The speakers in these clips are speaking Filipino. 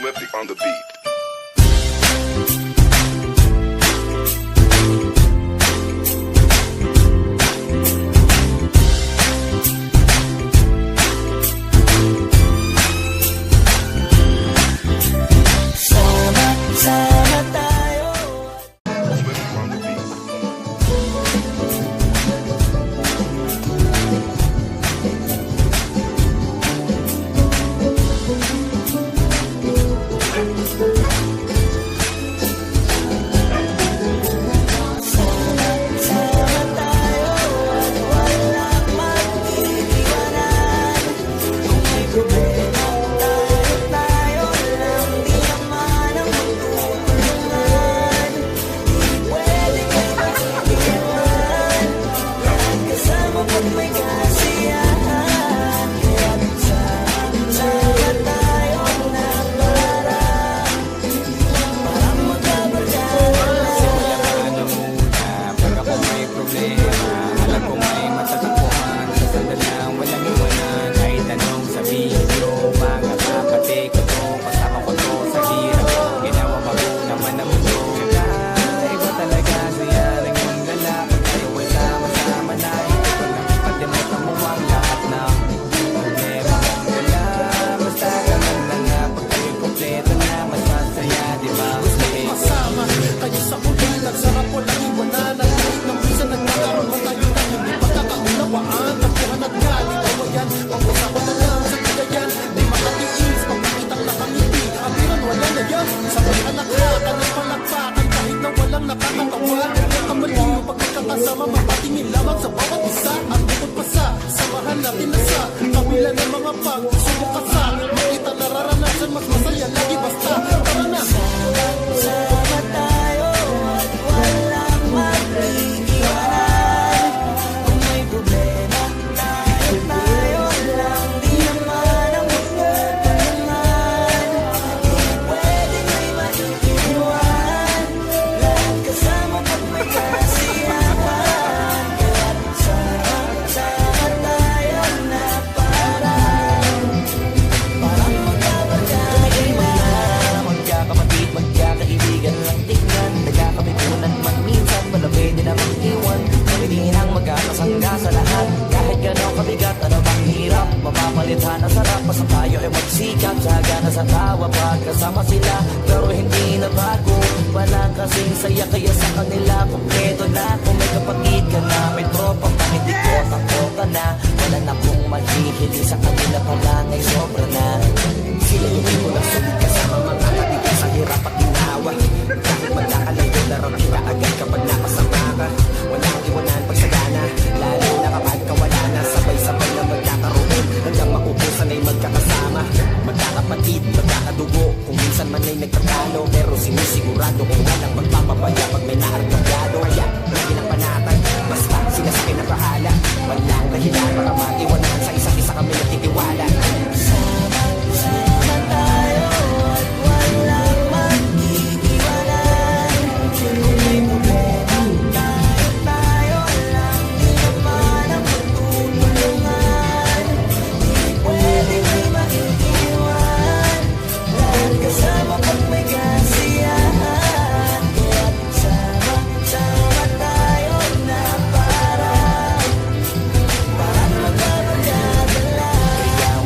Swifty on the beat. Mapapalitan ang sarap, basta tayo ay magsikap. Tsaga na sa tawa, pagkasama sila, pero hindi na bago. Wala kasing saya, kaya sa kanila kumpleto na. Kung may kapatid ka na, may tropa pa, hindi ko takot ka na. Wala na kong maghihili sa kanila pala, ngay sobra na. Sila yung ko lang sulit kasama mga kapatid sa hirap at ginawa. Kahit magkakalang ko, narating ka agad kapag napasama ka. Walang iwanan pagsagana, lalo na kapag kawala na. Sabay-sabay na magkakaroon hanggang maubusan ay magkakasama. Magkakapatid, magkakadugo, kung minsan man ay nagtatalo, pero sinisigurado kung walang magpapabaya pag may naarkabyado. Kaya lagi ng panatag, basta sila sa akin ang bahala. Walang dahilan para matiwanan, sa isa't isa kami nagtitiwala. Sama tayo at walang mag-iiwanan. Kung may problema, tayo lang, di naman ang magtutulungan. Di pwede may mag-iwan, lahat kasama pag may kasiyahan. Kaya sama tayo na parang magbabarkada lang.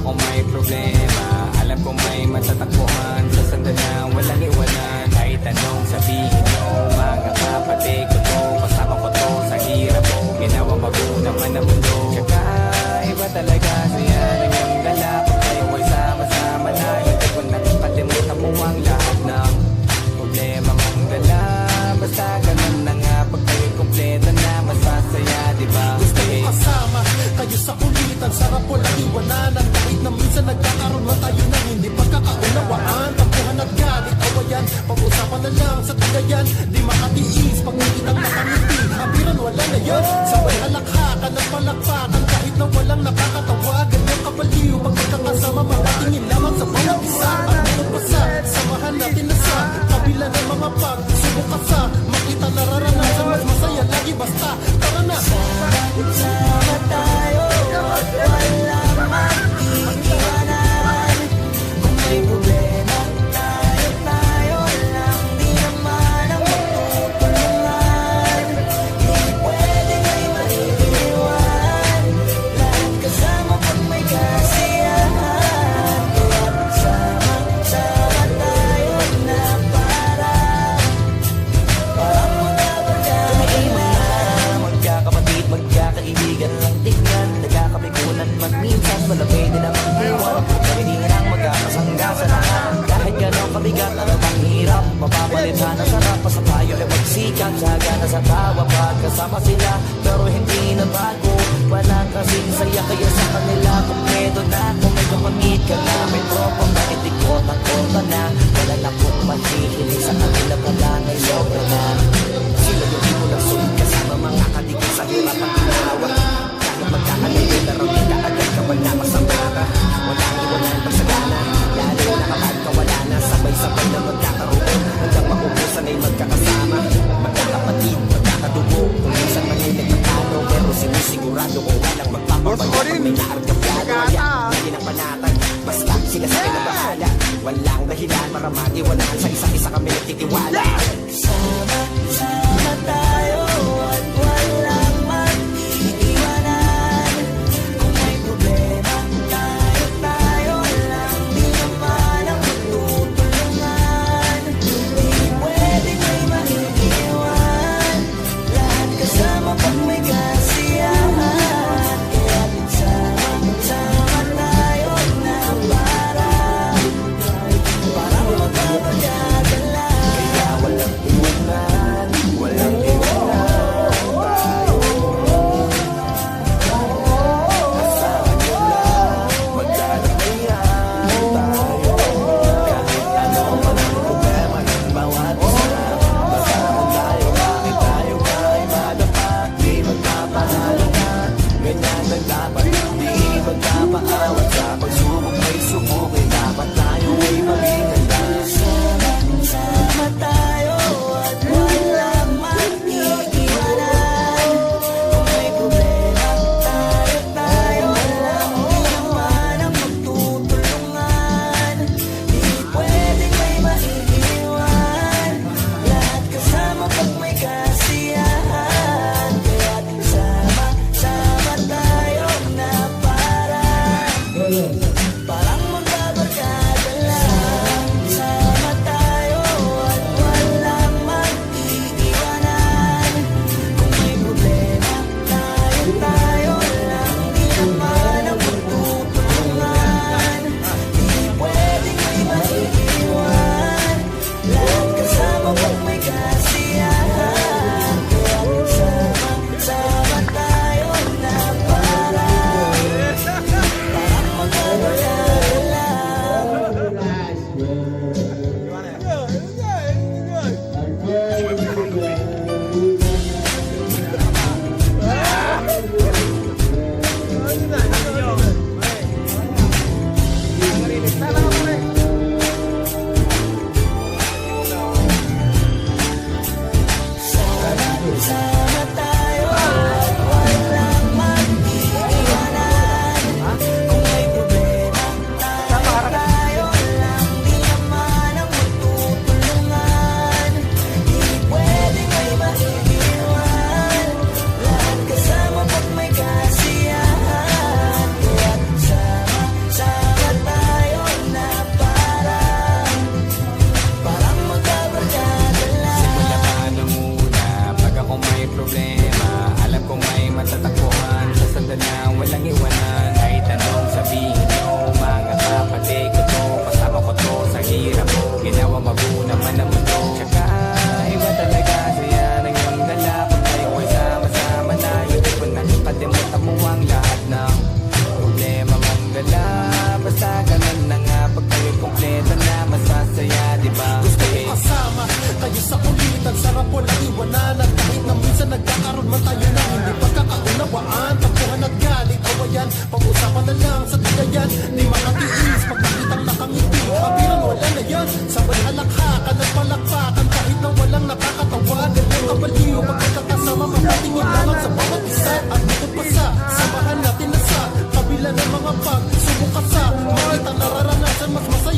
kung may problema, alam kong may matatakbuhan sa sandalan, walang iwanan. Kahit anong sabihin nyo, mga kapatid ko to, kasama ko to sa hirap mo, ginawa bago naman ang mundo. Tsaka iba talaga saya ng iyong gala, pag kayo ay sama-sama na, hindi ko nakakalimutan mo ang lahat ng problema mong dala. Basta ganun na nga, pag kayo'y kumpleto na, mas masaya, diba? Gusto ko kasama kayo sa kulitan, sarap walang iwanan. Kahit na minsan nagkakaroon na tayo ng hindi pagkakaunawaan, tampuhan at galit, awayan, pag-usapan na lang sa tagayan. Di makatiis, pag nakitang nakangiti, habiran wala na yan. Sabay halakhakan at palakpakan, kahit na walang nakakatawa. Ganyan kabaliw, pag magkakasama, makatingin lamang sa bawat isa. Ang mga basa, samahan natin na sa kabila ng mga pagsubok ka sa makita nararanasan, mas masaya lagi basta tara na. Sama tayo at walang mag-iwanan. Kung may problema, tayo lang, di naman ang magtutulungan. Di pwede may maiiwan, lahat kasama pag may kasiyahan. Kaya sama tayo na parang mga Kaiman na magkakapatid, magkakaibigan lang tignan, nagkakapikunan man minsan, malapit din ang iwan. Kahihinang magkakasangga sa lahat, kahit gano'ng kabigat at ang hirap, mapapalitan na sarap pa sa tayo ay magsikat. Tsaga na sa tawa pagkasama sila, pero hindi na bago. Walang kasing saya kaya sa kanila, kumpleto na. Kung may kapangit ka na, may tropang na itikot at kota na. Wala na kong mahihilig sa kanila, wala na'y sobra na. Sila yung imo ng sulit kasama mga katigil sa hirap at ginawa. Kahit magkakalayo, narating ka agad ka wala masamara. Walang iwanan pag sagana, lalo na kapag ka wala na. Sabay-sabay na magkakaroon, hanggang maubusan ay magkakasama. Magkakapatid, magkakadugo, kung minsan man ay nagkakano, pero sinisigurado kung walang magpapabayo. Pag may naargabyado, kaya hindi ng panatag. Basta sila sa bahala, walang dahilan para matiwanan. Sa isa-isa kami nagtitiwala. Sama tayo at walang mag-iwanan. Kung may problema, tayo lang, di naman ang magtutulungan. Di pwede may maiiwan, lahat kasama pag may kasiyahan. Kaya sama tayo na parang magkakagala. Kaya walang iwanan, walang iwanan.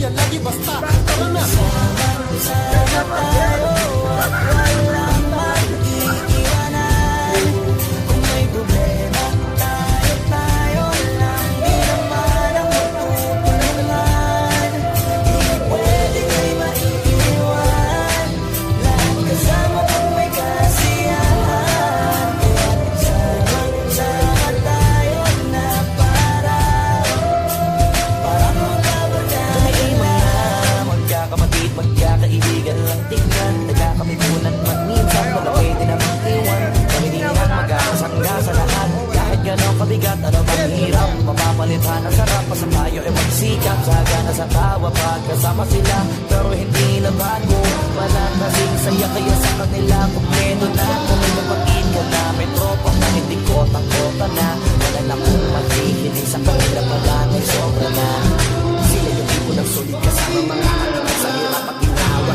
masaya lagi basta tara na. Sama tayo at walang pag-iiwanan. Kung may problema, tayo lang. Di naman ang magtutulungan. Di pwedeng may maiiwan. Lahat kasama pag may kasiyahan. Kaya sama tayo na parang magkabagay. Tumiiman na magkakapatid, magkakaibigan lang tingnan. Nagkakamibunan man minsan, wala pwede na mag-iwan. Kami din ang mag-aasangga sa lahat. Kahit gano'ng kabigat, ano bang hirap? Mapapalitan ang sarap, basta tayo ay magsikap. Sagana sa tawa, pagkasama sila, pero hindi na bago. Wala kasing saya, kaya sa kanila kumpleto na. Kung may kapatid ka na, may tropa na, hindi kotang-kota na. Wala na kung maghihiling sa kanila, pala may sobra na. Sila yung tipo ng sulit kasama mga katigas sa hirap at ginawa.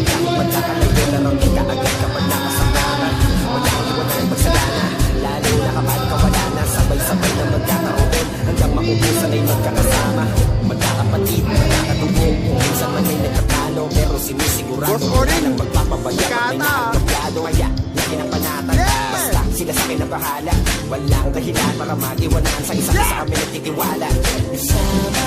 Kahit magkakalayo na rin kita agad kapag nakasamaran. Wala ang iwanan ang pagsagana, lalo na kapag kawala na. Sabay-sabay na magkakaroon hanggang maubusan ay magkakasama. Magkakapatid, magkakatubo, kung minsan man may nagkatalo, pero sinisigurado walang magpapabaya pag may nakagablado. Kaya lagi ng panatan, basta sila sa akin ang bahala. Walang dahilan para mag-iwanan, sa isa't isa kami nagtitiwala. Sama